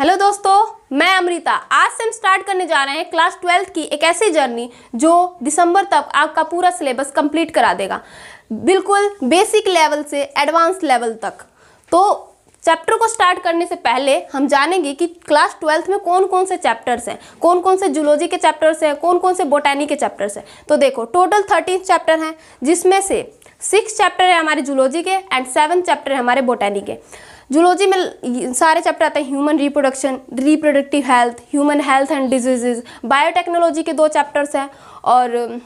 Hello दोस्तों, मैं अमृता। आज से हम स्टार्ट करने जा रहे हैं क्लास 12th की एक ऐसी जर्नी जो दिसंबर तक आपका पूरा सिलेबस कंप्लीट करा देगा, बिल्कुल बेसिक लेवल से एडवांस लेवल तक। तो चैप्टर को स्टार्ट करने से पहले हम जानेंगे कि क्लास 12th में कौन कौन से चैप्टर्स हैं, कौन कौन से जूलॉजी के चैप्टर्स हैं, कौन कौन से बोटैनी के चैप्टर्स हैं। तो देखो, टोटल 13 चैप्टर हैं, जिसमें से 6 चैप्टर है हमारे जूलॉजी के एंड 7 चैप्टर है हमारे बोटैनी के। जूलॉजी में सारे चैप्टर आते हैं human reproduction, reproductive health, human health and diseases. Biotechnology के 2 चैप्टर्स हैं और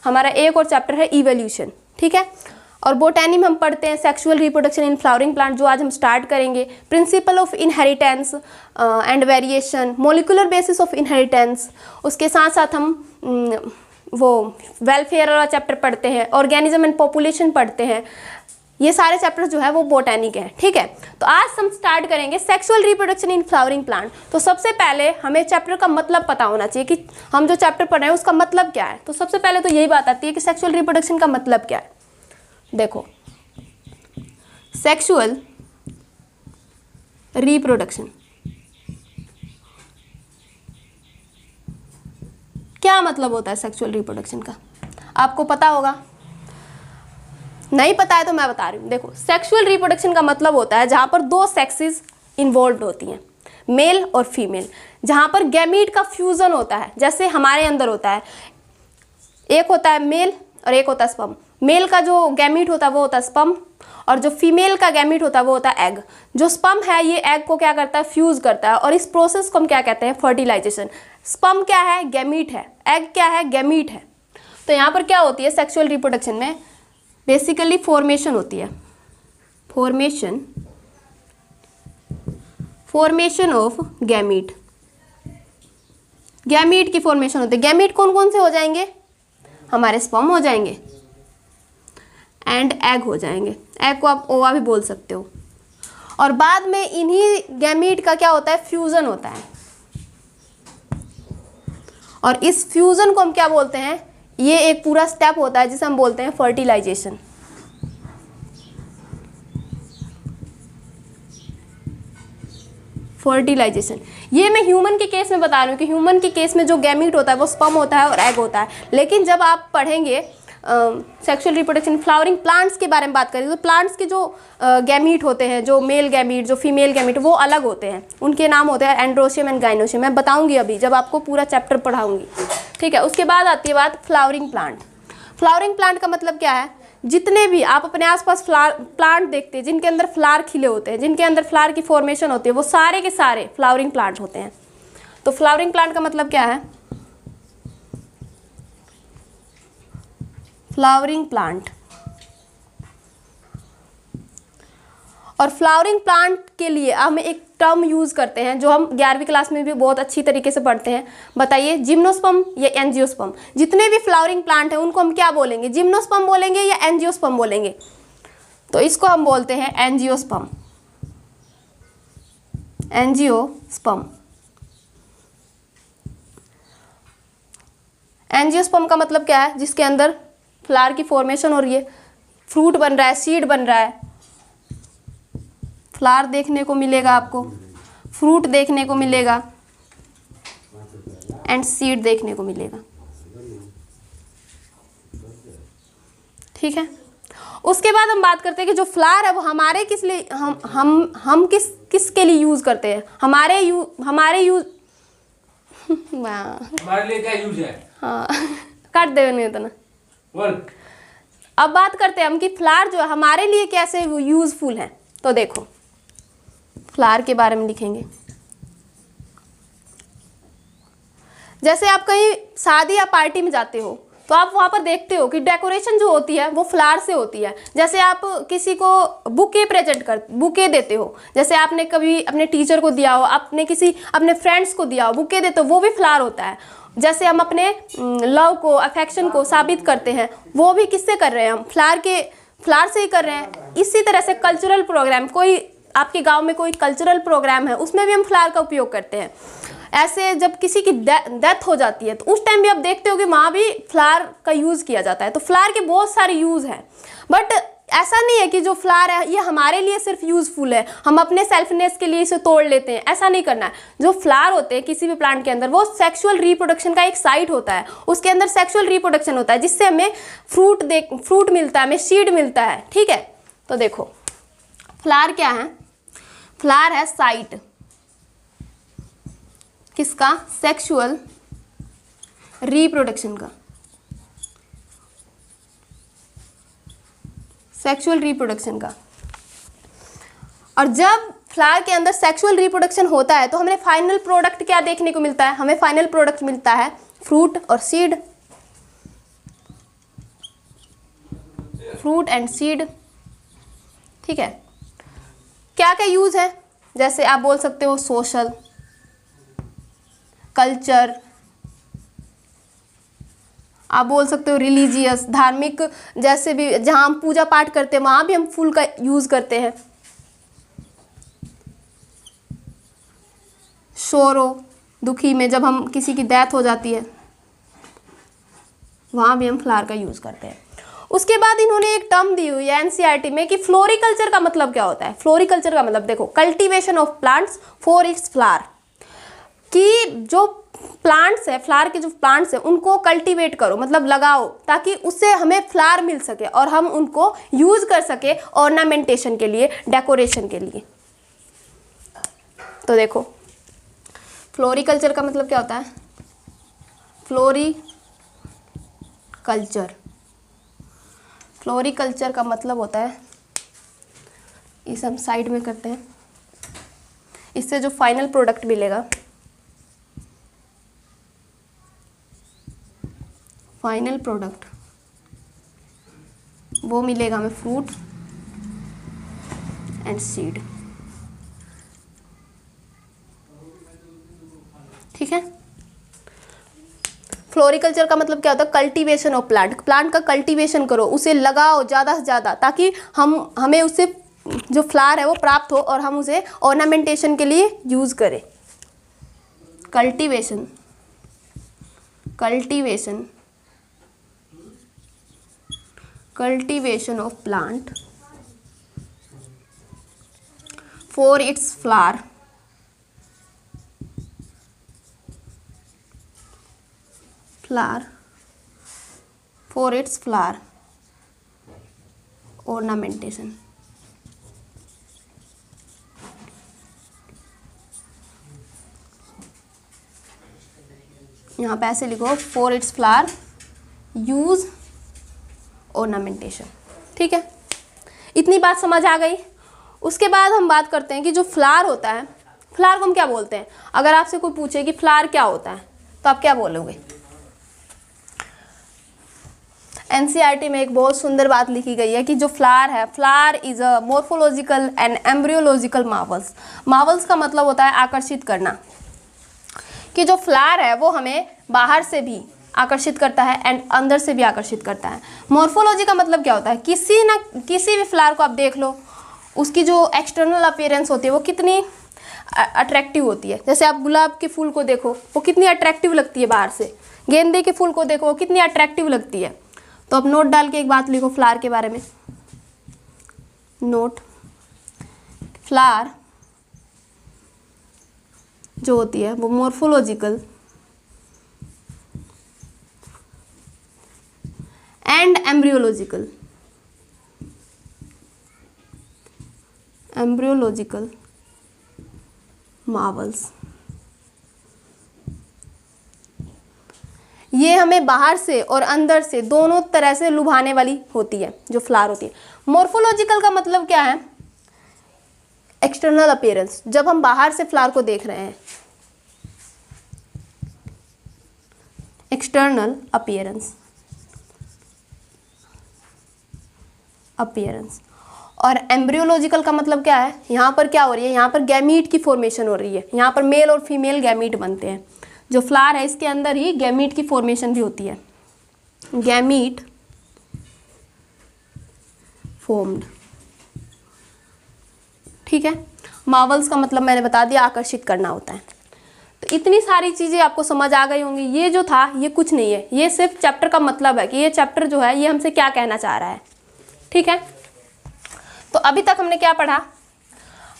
हमारा एक और चैप्टर है इवोल्यूशन, ठीक है। और बोटैनी में हम पढ़ते हैं sexual reproduction in flowering plant, जो आज हम स्टार्ट करेंगे, principle of inheritance and variation, molecular basis of inheritance. उसके साथ साथ हम वो वेलफेयर वाला चैप्टर पढ़ते हैं, ऑर्गेनिज्म एंड पॉपुलेशन पढ़ते हैं। ये सारे चैप्टर्स जो है वो बोटैनी के हैं, ठीक है। तो आज हम स्टार्ट करेंगे sexual reproduction in flowering plant. तो सबसे पहले हमें चैप्टर का मतलब पता होना चाहिए कि हम जो चैप्टर पढ़ रहे हैं उसका मतलब क्या है। तो सबसे पहले तो यही बात आती है कि सेक्सुअल रिप्रोडक्शन का मतलब क्या है। देखो, सेक्सुअल रिप्रोडक्शन क्या मतलब होता है सेक्सुअल रिप्रोडक्शन का, आपको पता होगा। नहीं पता है तो मैं बता रही हूँ। देखो, सेक्सुअल रिप्रोडक्शन का मतलब होता है जहाँ पर 2 सेक्सेस इन्वॉल्व होती हैं, मेल और फीमेल, जहाँ पर गैमीट का फ्यूजन होता है। जैसे हमारे अंदर होता है, एक होता है मेल और एक होता है स्पर्म। मेल का जो गैमीट होता है वो होता है स्पर्म, और जो फीमेल का गैमीट होता है वो होता है एग। जो स्पर्म है ये एग को क्या करता है, फ्यूज करता है, और इस प्रोसेस को हम क्या कहते हैं, फर्टिलाइजेशन। स्पर्म क्या है, गैमीट है, एग क्या है, गैमीट है। तो यहाँ पर क्या होती है सेक्सुअल रिप्रोडक्शन में, बेसिकली फॉर्मेशन होती है, फॉर्मेशन ऑफ गैमीट। गैमीट की फॉर्मेशन होती है। गैमीट कौन कौन से हो जाएंगे, हमारे स्पर्म हो जाएंगे एंड एग हो जाएंगे। एग को आप ओवा भी बोल सकते हो। और बाद में इन्हीं गैमीट का क्या होता है, फ्यूजन होता है। और इस फ्यूजन को हम क्या बोलते हैं, ये एक पूरा स्टेप होता है जिसे हम बोलते हैं फर्टिलाइजेशन। फर्टिलाइजेशन ये मैं ह्यूमन के केस में बता रही हूँ कि ह्यूमन के केस में जो गैमीट होता है वो स्पर्म होता है और एग होता है। लेकिन जब आप पढ़ेंगे सेक्सुअल रिप्रोडक्शन फ्लावरिंग प्लांट्स के बारे में बात करें, तो प्लांट्स के जो गैमीट होते हैं, जो मेल गैमीट, जो फीमेल गैमीट, वो अलग होते हैं। उनके नाम होते हैं एंड्रोशियम एंड गाइनोशियम। मैं बताऊंगी अभी जब आपको पूरा चैप्टर पढ़ाऊंगी, ठीक है। उसके बाद आती है बात फ्लावरिंग प्लांट। फ्लावरिंग प्लांट का मतलब क्या है, जितने भी आप अपने आसपास प्लांट देखते हैं जिनके अंदर फ्लावर खिले होते हैं, जिनके अंदर फ्लावर की फॉर्मेशन होती है, वो सारे के सारे फ्लावरिंग प्लांट होते हैं। तो फ्लावरिंग प्लांट का मतलब क्या है, फ्लावरिंग प्लांट। और फ्लावरिंग प्लांट के लिए हम एक टर्म यूज करते हैं जो हम 11वीं क्लास में भी बहुत अच्छी तरीके से पढ़ते हैं। बताइए, जिम्नोस्पर्म या एंजियोस्पर्म। जितने भी फ्लावरिंग प्लांट हैं उनको हम क्या बोलेंगे, जिम्नोस्पर्म बोलेंगे या एंजियोस्पर्म बोलेंगे। तो इसको हम बोलते हैं एंजियोस्पर्म। एंजियोस्पर्म। एंजियोस्पर्म का मतलब क्या है, जिसके अंदर फ्लावर की फॉर्मेशन हो रही है, फ्रूट बन रहा है, सीड बन रहा है। फ्लावर देखने को मिलेगा आपको, फ्रूट देखने को मिलेगा एंड सीड देखने को मिलेगा, ठीक है। उसके बाद हम बात करते हैं कि जो फ्लावर है वो हमारे किस लिए, हम किसके लिए यूज करते हैं, हमारे यूज हमारे लिए क्या यूज है। हाँ काट दे नहीं इतना। अब बात करते हैं हम कि फ्लावर जो है हमारे लिए कैसे यूजफुल है। तो देखो, फ्लावर के बारे में लिखेंगे। जैसे आप कहीं शादी या पार्टी में जाते हो तो आप वहाँ पर देखते हो कि डेकोरेशन जो होती है वो फ्लावर से होती है। जैसे आप किसी को बुके देते हो, जैसे आपने कभी अपने टीचर को दिया हो, अपने फ्रेंड्स को दिया हो, बुके देते हो, वो भी फ्लावर होता है। जैसे हम अपने लव को, अफेक्शन को साबित करते हैं, वो भी किससे कर रहे हैं, हम फ्लावर से ही कर रहे हैं। इसी तरह से कल्चरल प्रोग्राम, कोई आपके गांव में कोई कल्चरल प्रोग्राम है, उसमें भी हम फ्लावर का उपयोग करते हैं। ऐसे जब किसी की डेथ हो जाती है तो उस टाइम भी आप देखते हो कि वहाँ भी फ्लावर का यूज़ किया जाता है। तो फ्लावर के बहुत सारे यूज़ हैं, बट ऐसा नहीं है कि जो फ्लावर है ये हमारे लिए सिर्फ यूजफुल है, हम अपने सेल्फनेस के लिए इसे तोड़ लेते हैं, ऐसा नहीं करना है। जो फ्लावर होते हैं किसी भी प्लांट के अंदर, वो सेक्सुअल रिप्रोडक्शन का एक साइट होता है, उसके अंदर सेक्सुअल रिप्रोडक्शन होता है जिससे हमें फ्रूट मिलता है, हमें सीड मिलता है। ठीक है, तो देखो फ्लावर क्या है, फ्लावर है साइट किसका, सेक्सुअल रिप्रोडक्शन का, सेक्सुअल रिप्रोडक्शन का। और जब फ्लावर के अंदर सेक्सुअल रिप्रोडक्शन होता है तो हमें फाइनल प्रोडक्ट क्या देखने को मिलता है, हमें फाइनल प्रोडक्ट मिलता है फ्रूट और सीड, फ्रूट एंड सीड। ठीक है, क्या क्या यूज है, जैसे आप बोल सकते हो सोशल, कल्चर, आप बोल सकते हो रिलीजियस, धार्मिक, जैसे भी जहाँ हम पूजा पाठ करते हैं वहाँ भी हम फूल का यूज़ करते हैं। शोरो, दुखी में जब हम किसी की डेथ हो जाती है वहाँ भी हम फ्लावर का यूज़ करते हैं। उसके बाद इन्होंने एक टर्म दी हुई है एनसीईआरटी में कि फ्लोरिकल्चर का मतलब क्या होता है। फ्लोरिकल्चर का मतलब देखो, cultivation of plants for its flower, कि जो प्लांट्स है, फ्लावर के जो प्लांट्स है उनको कल्टीवेट करो, मतलब लगाओ, ताकि उससे हमें फ्लावर मिल सके और हम उनको यूज कर सके ऑर्नामेंटेशन के लिए, डेकोरेशन के लिए। तो देखो फ्लोरिकल्चर का मतलब क्या होता है, फ्लोरिकल्चर का मतलब होता है, इसे हम साइड में करते हैं, इससे जो फाइनल प्रोडक्ट मिलेगा, फाइनल प्रोडक्ट वो मिलेगा हमें फ्रूट एंड सीड। ठीक है, फ्लोरिकल्चर का मतलब क्या होता है, कल्टीवेशन ऑफ प्लांट, प्लांट का कल्टीवेशन करो, उसे लगाओ ज़्यादा से ज़्यादा, ताकि हमें उससे जो फ्लावर है वो प्राप्त हो और हम उसे ऑर्नामेंटेशन के लिए यूज़ करें। Cultivation of plant for its flower ornamentation। यहाँ पे ऐसे लिखो, for its flower use ornamentation. ठीक है, इतनी बात समझ आ गई। उसके बाद हम बात करते हैं कि जो फ्लावर होता है, फ्लावर को हम क्या बोलते हैं। अगर आपसे कोई पूछे कि फ्लावर क्या होता है तो आप क्या बोलोगे। एनसीईआरटी में एक बहुत सुंदर बात लिखी गई है कि जो फ्लावर है, flower is a morphological and embryological Marvels. Marvels का मतलब होता है आकर्षित करना, कि जो फ्लावर है वो हमें बाहर से भी आकर्षित करता है एंड अंदर से भी आकर्षित करता है। मॉर्फोलॉजी का मतलब क्या होता है, किसी भी फ्लावर को आप देख लो, उसकी जो एक्सटर्नल अपीयरेंस होती है वो कितनी अट्रैक्टिव होती है। जैसे आप गुलाब के फूल को देखो, वो कितनी अट्रैक्टिव लगती है बाहर से, गेंदे के फूल को देखो वो कितनी अट्रैक्टिव लगती है। तो अब नोट डाल के एक बात लिखो फ्लावर के बारे में। नोट, फ्लावर जो होती है वो मॉर्फोलॉजिकल एंड एम्ब्रियोलॉजिकल मार्वल्स, ये हमें बाहर से और अंदर से दोनों तरह से लुभाने वाली होती है जो फ्लावर होती है। मॉर्फोलॉजिकल का मतलब क्या है, एक्सटर्नल अपीयरेंस। जब हम बाहर से फ्लावर को देख रहे हैं, एक्सटर्नल अपीयरेंस और एम्ब्रियोलॉजिकल का मतलब क्या है, यहाँ पर क्या हो रही है, यहाँ पर गैमीट की फॉर्मेशन हो रही है, यहाँ पर मेल और फीमेल गैमीट बनते हैं। जो फ्लावर है इसके अंदर ही गैमीट की फॉर्मेशन भी होती है, गैमीट फॉर्म्ड। ठीक है, मार्वल्स का मतलब मैंने बता दिया, आकर्षित करना होता है। तो इतनी सारी चीज़ें आपको समझ आ गई होंगी। ये जो था ये कुछ नहीं है, ये सिर्फ चैप्टर का मतलब है कि ये चैप्टर जो है ये हमसे क्या कहना चाह रहा है। ठीक है। तो अभी तक हमने क्या पढ़ा?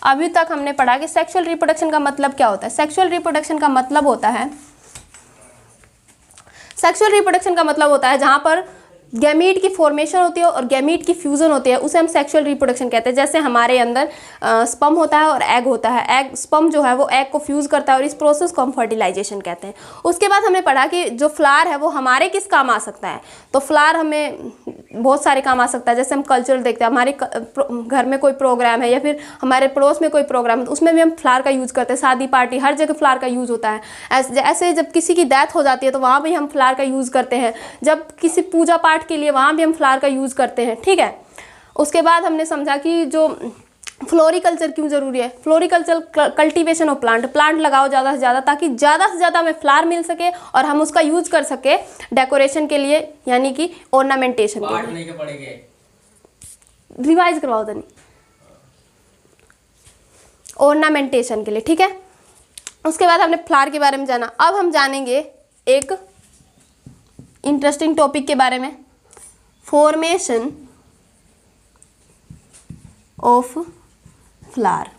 अभी तक हमने पढ़ा कि सेक्सुअल रिप्रोडक्शन का मतलब क्या होता है। सेक्सुअल रिप्रोडक्शन का मतलब होता है, सेक्सुअल रिप्रोडक्शन का मतलब होता है जहाँ पर गैमीट की फॉर्मेशन होती है और गैमीट की फ्यूजन होती है, उसे हम सेक्सुअल रिप्रोडक्शन कहते हैं। जैसे हमारे अंदर स्पर्म होता है और एग होता है, एग स्पर्म जो है वो एग को फ्यूज करता है और इस प्रोसेस को हम फर्टिलाइजेशन कहते हैं। उसके बाद हमने पढ़ा कि जो फ्लावर है वो हमारे किस काम आ सकता है। तो फ्लावर हमें बहुत सारे काम आ सकता है। जैसे हम कल्चरल देखते हैं, हमारे घर में कोई प्रोग्राम है या फिर हमारे पड़ोस में कोई प्रोग्राम है तो उसमें भी हम फ्लावर का यूज़ करते हैं। शादी पार्टी हर जगह फ्लावर का यूज़ होता है। ऐसे जब किसी की डेथ हो जाती है तो वहाँ भी हम फ्लावर का यूज़ करते हैं। जब किसी पूजा पाठ के लिए वहाँ भी हम फ्लावर का यूज़ करते हैं, ठीक है। उसके बाद हमने समझा कि जो फ्लोरिकल्चर क्यों ज़रूरी है। Floriculture cultivation of plant, plant लगाओ ज़्यादा से ज़्यादा ताकि ज़्यादा से ज़्यादा हमें फ्लावर मिल सके और हम उसका यूज़ कर सके डेकोरेशन के लिए, यानी कि ऑर्नामेंटेशन के लिए। रिवाइज करवाओ तनी, ऑर्नामेंटेशन के लिए, ठीक है। उसके बाद हमने फ्लावर के बारे में जाना। अब हम जानेंगे एक इंटरेस्टिंग टॉपिक के बारे में, फॉर्मेशन ऑफ फ्लावर।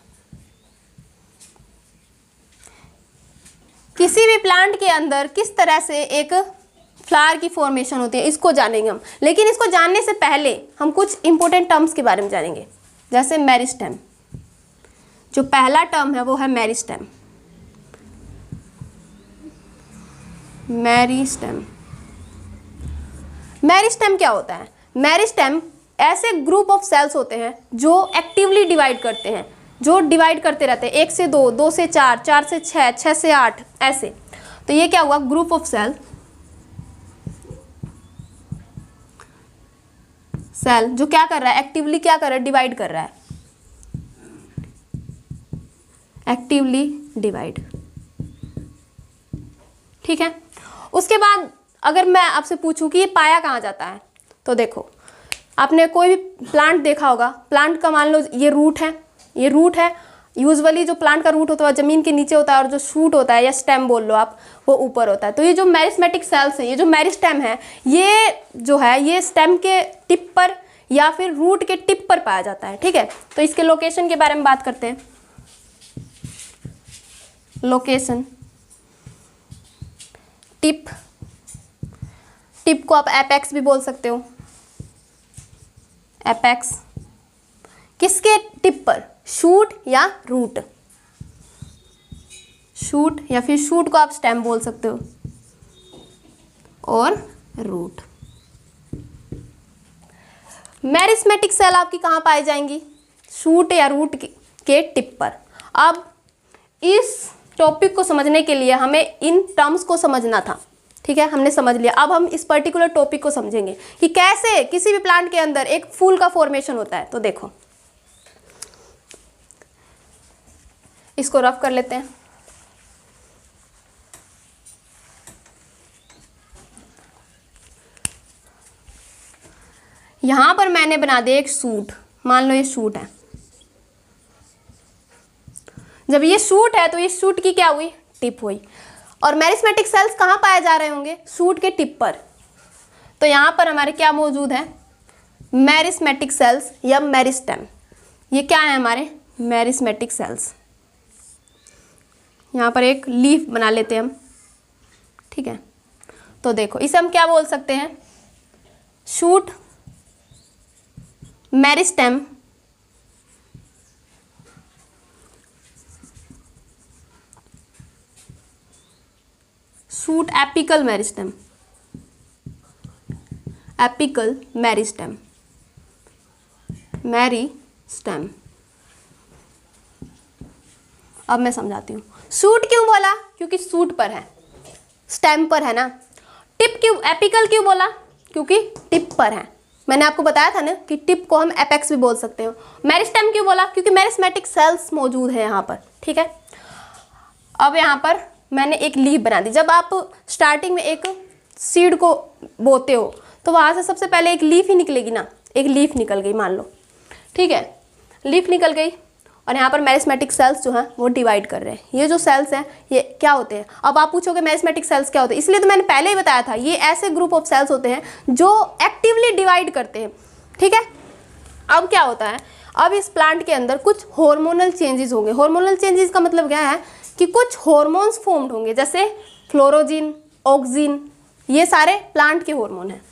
किसी भी प्लांट के अंदर किस तरह से एक फ्लावर की फॉर्मेशन होती है इसको जानेंगे हम। लेकिन इसको जानने से पहले हम कुछ इंपॉर्टेंट टर्म्स के बारे में जानेंगे। जैसे मेरिस्टेम, जो पहला टर्म है वो है मेरिस्टेम। मेरिस्टेम, मेरिस्टेम क्या होता है? मेरिस्टेम ऐसे ग्रुप ऑफ सेल्स होते हैं जो एक्टिवली डिवाइड करते हैं, जो डिवाइड करते रहते हैं, 1 से 2, 2 से 4, 4 से 6, 6 से 8 ऐसे। तो ये क्या हुआ? ग्रुप ऑफ सेल जो क्या कर रहा है? एक्टिवली क्या कर रहा है? डिवाइड कर रहा है, एक्टिवली डिवाइड, ठीक है। उसके बाद अगर मैं आपसे पूछूं कि ये पाया कहाँ जाता है, तो देखो आपने कोई भी प्लांट देखा होगा। प्लांट का मान लो ये रूट है, ये रूट है। यूजुअली जो प्लांट का रूट होता है ज़मीन के नीचे होता है और जो शूट होता है या स्टेम बोल लो आप, वो ऊपर होता है। तो ये जो मेरिस्मेटिक सेल्स हैं, ये जो मेरिस्टेम है, ये जो है ये स्टेम के टिप पर या फिर रूट के टिप पर पाया जाता है, ठीक है। तो इसके लोकेशन के बारे में बात करते हैं। लोकेशन, टिप, टिप को आप एपेक्स भी बोल सकते हो। एपेक्स किसके टिप पर? शूट या रूट, शूट या फिर शूट को आप स्टेम बोल सकते हो, और रूट। मेरिस्मेटिक सेल आपकी कहाँ पाई जाएंगी? शूट या रूट के टिप पर। अब इस टॉपिक को समझने के लिए हमें इन टर्म्स को समझना था, ठीक है। हमने समझ लिया। अब हम इस पर्टिकुलर टॉपिक को समझेंगे कि कैसे किसी भी प्लांट के अंदर एक फूल का फॉर्मेशन होता है। तो देखो इसको रफ कर लेते हैं। यहां पर मैंने बना दिया एक शूट, मान लो ये शूट है। जब ये शूट है तो ये शूट की क्या हुई? टिप हुई। और मेरिस्मेटिक सेल्स कहाँ पाए जा रहे होंगे? शूट के टिप पर। तो यहाँ पर हमारे क्या मौजूद है? मेरिस्मेटिक सेल्स या मेरिस्टेम। ये क्या है हमारे? Meristematic cells. यहाँ पर एक लीफ बना लेते हैं हम, ठीक है। तो देखो इसे हम क्या बोल सकते हैं? Shoot, meristem, shoot, apical meristem, apical meristem, meristem. अब मैं समझाती हूँ। शूट क्यों बोला? क्योंकि शूट पर है, स्टेम पर है ना। टिप क्यों, एपिकल क्यों बोला? क्योंकि टिप पर है। मैंने आपको बताया था ना कि टिप को हम एपेक्स भी बोल सकते हो। मेरिस्टेम क्यों बोला? क्योंकि मेरिस्मेटिक सेल्स मौजूद है यहाँ पर, ठीक है। अब यहाँ पर मैंने एक लीफ बना दी। जब आप स्टार्टिंग में एक सीड को बोते हो तो वहाँ से सबसे पहले एक लीफ ही निकलेगी ना। एक लीफ निकल गई मान लो, ठीक है। लीफ निकल गई और यहाँ पर मेरिस्मेटिक सेल्स जो हैं वो डिवाइड कर रहे हैं। ये जो सेल्स हैं ये क्या होते हैं? अब आप पूछोगे मेरिस्मेटिक सेल्स क्या होते हैं, इसलिए तो मैंने पहले ही बताया था। ये ऐसे ग्रुप ऑफ सेल्स होते हैं जो एक्टिवली डिवाइड करते हैं, ठीक है। अब क्या होता है? अब इस प्लांट के अंदर कुछ हार्मोनल चेंजेस होंगे। हार्मोनल चेंजेस का मतलब क्या है कि कुछ हार्मोन्स फॉर्म्ड होंगे, जैसे फ्लोरोजिन, ऑक्सिन, ये सारे प्लांट के हार्मोन हैं।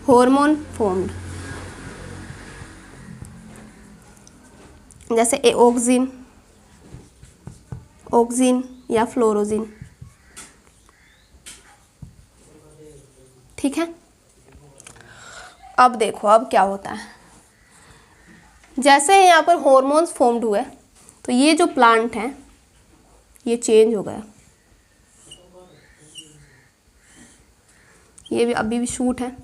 हार्मोन फॉर्म्ड, जैसे ऑक्सिन, ऑक्सिन या फ्लोरोजिन। ठीक है, अब देखो अब क्या होता है। जैसे यहाँ पर हॉर्मोन्स फॉर्म्ड हुए तो ये जो प्लांट है ये चेंज हो गया। ये भी अभी भी शूट है,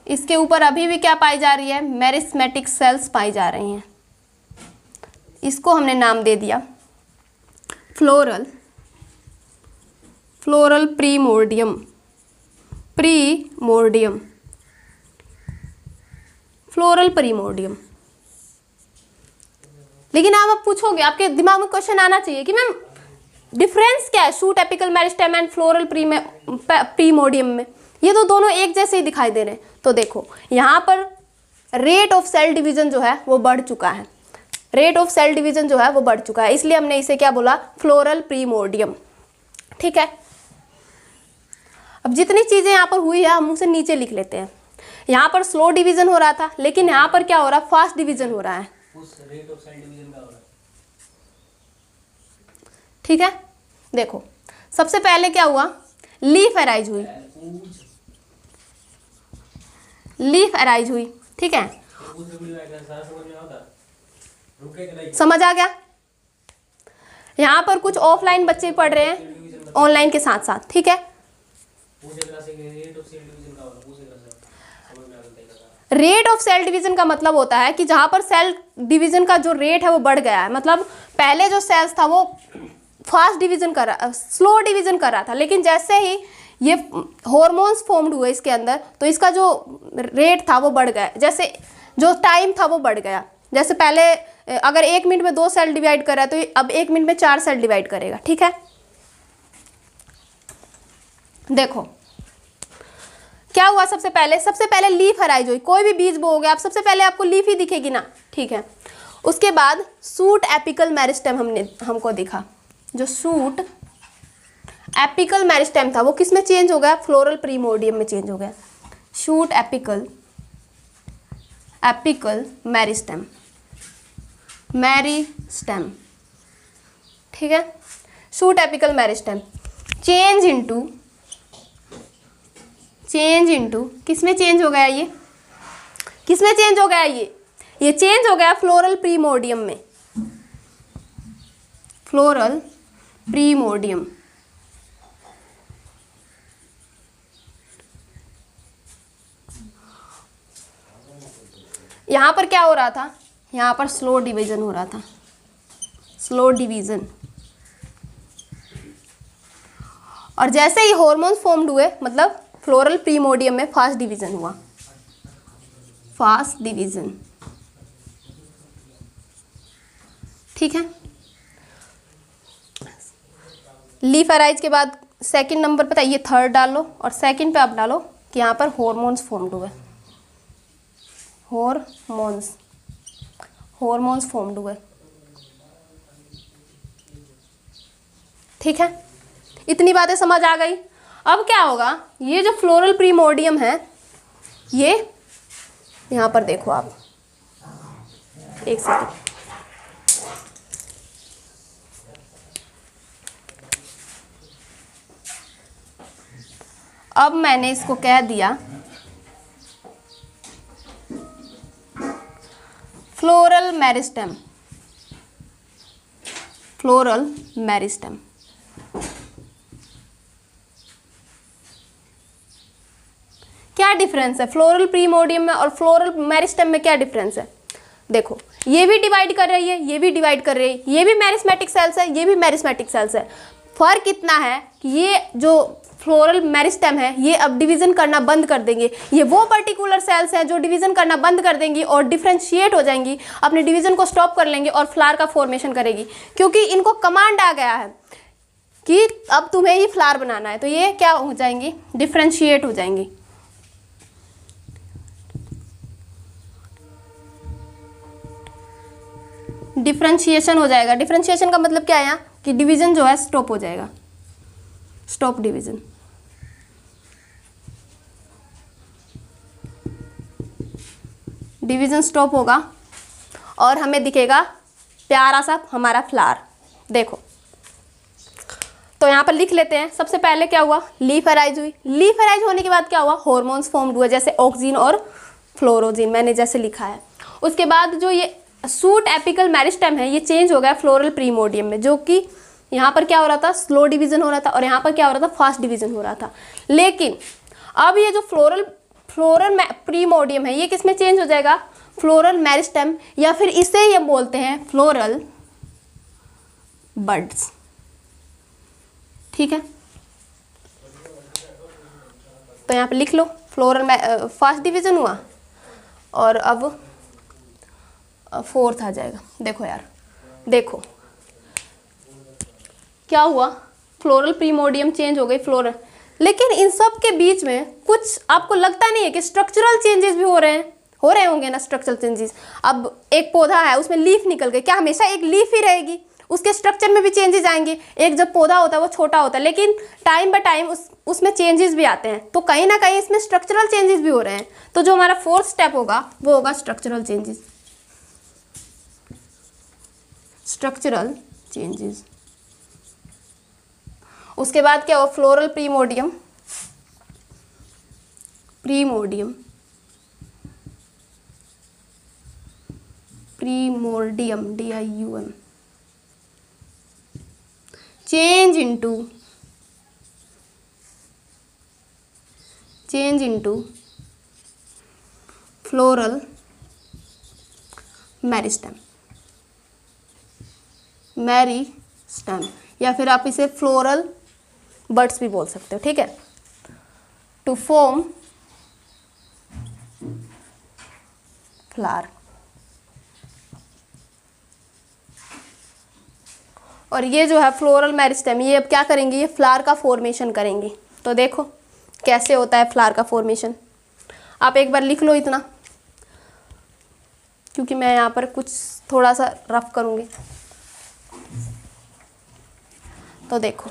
इसके ऊपर अभी भी क्या पाई जा रही है, मेरिस्मेटिक सेल्स पाई जा रही हैं। इसको हमने नाम दे दिया फ्लोरल, फ्लोरल प्रीमोर्डियम, प्रीमोर्डियम, फ्लोरल प्रीमोर्डियम। लेकिन आप पूछोगे, आपके दिमाग में क्वेश्चन आना चाहिए कि मैम डिफरेंस क्या है shoot apical meristem and floral primordium में, ये तो दोनों एक जैसे ही दिखाई दे रहे हैं। तो देखो यहाँ पर रेट ऑफ सेल डिवीजन जो है वो बढ़ चुका है, रेट ऑफ सेल डिवीजन जो है वो बढ़ चुका है, इसलिए हमने इसे क्या बोला, फ्लोरल प्रीमोर्डियम। ठीक है, अब जितनी चीजें यहाँ पर हुई है हम उसे नीचे लिख लेते हैं। यहाँ पर स्लो डिवीजन हो रहा था, लेकिन यहाँ पर क्या हो रहा है, फास्ट डिवीजन हो रहा है। उस रेट ऑफ सेल डिवीजन का हो रहा है। ठीक है, देखो सबसे पहले क्या हुआ, लीफ अराइज हुई, लीफ अराइज हुई। ठीक है, समझ आ गया। यहाँ पर कुछ ऑफलाइन बच्चे पढ़ रहे हैं ऑनलाइन के साथ साथ। ठीक है, रेट ऑफ सेल डिवीजन का मतलब होता है कि जहाँ पर सेल डिवीजन का जो रेट है वो बढ़ गया है, मतलब पहले जो सेल्स था वो फास्ट डिवीजन कर रहा, स्लो डिवीजन कर रहा था, लेकिन जैसे ही ये हॉर्मोन्स फॉर्म्ड हुए इसके अंदर तो इसका जो रेट था वो बढ़ गया, जैसे जो टाइम था वो बढ़ गया। जैसे पहले अगर 1 मिनट में 2 सेल डिवाइड कर रहा है तो अब 1 मिनट में 4 सेल डिवाइड करेगा। ठीक है, देखो क्या हुआ, सबसे पहले लीफ अराइज हुई। कोई भी बीज बोओगे आप सबसे पहले आपको लीफ ही दिखेगी ना। ठीक है, उसके बाद शूट एपिकल मेरिस्टेम हमको दिखा। जो शूट एपिकल मेरिस्टेम था वो किस में चेंज हो गया, फ्लोरल प्रीमोर्डियम में चेंज हो गया। Shoot apical meristem, meristem. ठीक है, shoot apical meristem change into किस में चेंज हो गया, ये किस में चेंज हो गया, ये चेंज हो गया फ्लोरल प्रीमोर्डियम में, फ्लोरल प्रीमोर्डियम। यहां पर क्या हो रहा था, यहां पर स्लो डिवीजन हो रहा था, स्लो डिवीजन। और जैसे ही हार्मोन्स फॉर्म्ड हुए मतलब फ्लोरल प्रीमोर्डियम में फास्ट डिवीजन हुआ, फास्ट डिवीजन। ठीक है, लीफ अराइज के बाद सेकंड नंबर पता है, ये थर्ड डाल लो और सेकंड पे आप डालो कि यहाँ पर हॉर्मोन्स फॉर्म्ड हुए, हॉर्मोन्स फॉर्म्ड हुए। ठीक है, इतनी बातें समझ आ गई। अब क्या होगा, ये जो फ्लोरल प्रीमोर्डियम है ये यहाँ पर देखो आप, एक सेकंड, अब मैंने इसको कह दिया फ्लोरल मेरिस्टेम, फ्लोरल मेरिस्टेम। क्या डिफरेंस है फ्लोरल प्रीमोर्डियम में और फ्लोरल मेरिस्टेम में, क्या डिफरेंस है? देखो ये भी डिवाइड कर रही है, ये भी डिवाइड कर रही है, ये भी मेरिस्मेटिक सेल्स है, ये भी मेरिस्मेटिक सेल्स है। फर्क इतना है कि ये जो फ्लोरल मेरिस्टेम है ये अब डिवीजन करना बंद कर देंगे, ये वो पर्टिकुलर सेल्स हैं जो डिवीजन करना बंद कर देंगी और डिफ्रेंशिएट हो जाएंगी, अपने डिवीजन को स्टॉप कर लेंगे और फ्लावर का फॉर्मेशन करेगी, क्योंकि इनको कमांड आ गया है कि अब तुम्हें ही फ्लावर बनाना है, तो ये क्या हो जाएंगी, डिफ्रेंशिएट हो जाएंगी। डिफरेंशिएशन हो जाएगा। डिफरेंशिएशन का मतलब क्या है यहाँ कि डिवीजन जो है स्टॉप हो जाएगा, स्टॉप डिवीजन। डिवीजन स्टॉप होगा और हमें दिखेगा प्यारा सा हमारा फ्लावर। देखो तो यहाँ पर लिख लेते हैं। सबसे पहले क्या हुआ, लीफ अराइज हुई। लीफ अराइज होने के बाद क्या हुआ, हॉर्मोन्स फॉर्म्ड हुए, जैसे ऑक्सिन और फ्लोरोजिन, मैंने जैसे लिखा है। उसके बाद जो ये सूट एपिकल मेरिस्टेम है ये चेंज हो गया फ्लोरल प्रीमोडियम में, जो कि यहाँ पर क्या हो रहा था, स्लो डिवीजन हो रहा था, और यहाँ पर क्या हो रहा था, फास्ट डिवीजन हो रहा था। लेकिन अब ये जो फ्लोरल प्रीमोडियम है ये किस में चेंज हो जाएगा, फ्लोरल मेरिस्टेम, या फिर इसे ये बोलते हैं फ्लोरल बड्स। ठीक है, तो यहाँ पे लिख लो फ्लोरल फास्ट डिवीजन हुआ और अब फोर्थ आ जाएगा। देखो यार, देखो क्या हुआ, फ्लोरल प्रीमोडियम चेंज हो गई फ्लोरल। लेकिन इन सब के बीच में कुछ आपको लगता नहीं है कि स्ट्रक्चरल चेंजेस भी हो रहे होंगे ना, स्ट्रक्चरल चेंजेस। अब एक पौधा है उसमें लीफ निकल गई, क्या हमेशा एक लीफ ही रहेगी, उसके स्ट्रक्चर में भी चेंजेस आएंगे। एक जब पौधा होता है वो छोटा होता है, लेकिन टाइम बाय टाइम उसमें चेंजेस भी आते हैं, तो कहीं ना कहीं इसमें स्ट्रक्चरल चेंजेस भी हो रहे हैं। तो जो हमारा फोर्थ स्टेप होगा वो होगा स्ट्रक्चरल चेंजेस। Structural changes. उसके बाद क्या हो, floral primordium, DIUM change into floral meristem, या फिर आप इसे फ्लोरल बड्स भी बोल सकते हो। ठीक है, टू फॉर्म फ्लावर। और ये जो है फ्लोरल मेरिस्टेम, ये अब क्या करेंगे, ये फ्लावर का फॉर्मेशन करेंगे। तो देखो कैसे होता है फ्लावर का फॉर्मेशन, आप एक बार लिख लो इतना, क्योंकि मैं यहाँ पर कुछ थोड़ा सा रफ करूँगी। तो देखो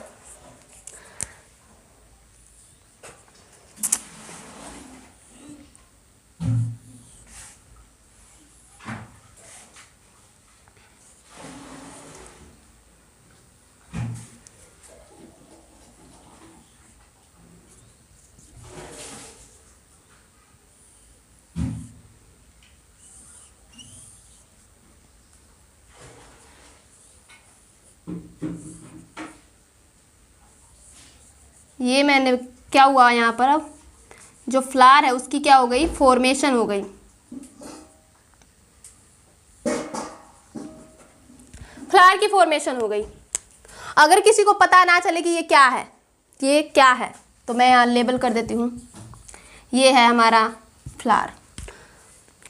ये मैंने क्या हुआ यहाँ पर, अब जो फ्लावर है उसकी क्या हो गई, फॉर्मेशन हो गई। फ्लावर की फॉर्मेशन हो गई। अगर किसी को पता ना चले कि ये क्या है, तो मैं यहाँ लेबल कर देती हूँ, ये है हमारा फ्लावर।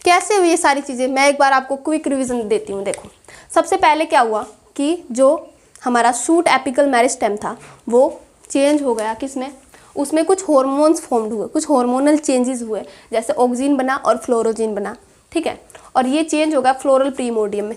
कैसे हुई ये सारी चीज़ें, मैं एक बार आपको क्विक रिवीजन देती हूँ। देखो सबसे पहले क्या हुआ कि जो हमारा शूट एपिकल मेरिस्टेम था वो चेंज हो गया, किसमें, उसमें कुछ हार्मोन्स फॉर्म्ड हुए, कुछ हार्मोनल चेंजेस हुए, जैसे ऑक्सिन बना और फ्लोरोजिन बना। ठीक है, और ये चेंज हो गया फ्लोरल प्रीमोडियम में।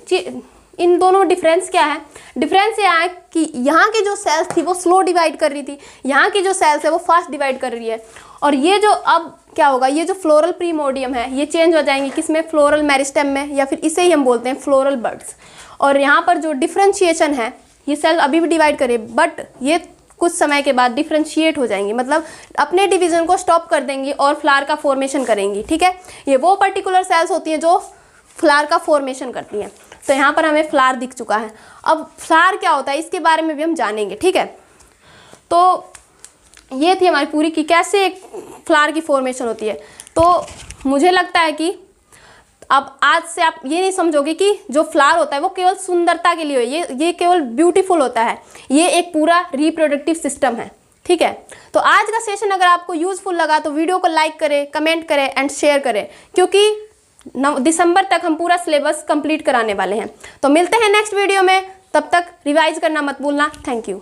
इन दोनों डिफरेंस क्या है, डिफरेंस ये है कि यहाँ की जो सेल्स थी वो स्लो डिवाइड कर रही थी, यहाँ की जो सेल्स है वो फास्ट डिवाइड कर रही है। और ये जो अब क्या होगा, ये जो फ्लोरल प्रीमोडियम है ये चेंज हो जाएंगे किसमें, फ्लोरल मेरिस्टेम में, या फिर इसे ही हम बोलते हैं फ्लोरल बड्स। और यहाँ पर जो डिफरेंशिएशन है, ये सेल अभी भी डिवाइड करे, बट ये कुछ समय के बाद डिफरेंशिएट हो जाएंगी, मतलब अपने डिवीजन को स्टॉप कर देंगी और फ्लावर का फॉर्मेशन करेंगी। ठीक है, ये वो पर्टिकुलर सेल्स होती हैं जो फ्लावर का फॉर्मेशन करती हैं। तो यहाँ पर हमें फ्लावर दिख चुका है। अब फ्लावर क्या होता है इसके बारे में भी हम जानेंगे। ठीक है, तो ये थी हमारी पूरी कि कैसे एक फ्लावर की फॉर्मेशन होती है। तो मुझे लगता है कि अब आज से आप ये नहीं समझोगे कि जो फ्लावर होता है वो केवल सुंदरता के लिए हो, ये केवल ब्यूटीफुल होता है, ये एक पूरा रिप्रोडक्टिव सिस्टम है। ठीक है, तो आज का सेशन अगर आपको यूजफुल लगा तो वीडियो को लाइक करें, कमेंट करें एंड शेयर करें, क्योंकि दिसंबर तक हम पूरा सिलेबस कंप्लीट कराने वाले हैं। तो मिलते हैं नेक्स्ट वीडियो में, तब तक रिवाइज करना मत भूलना। Thank you.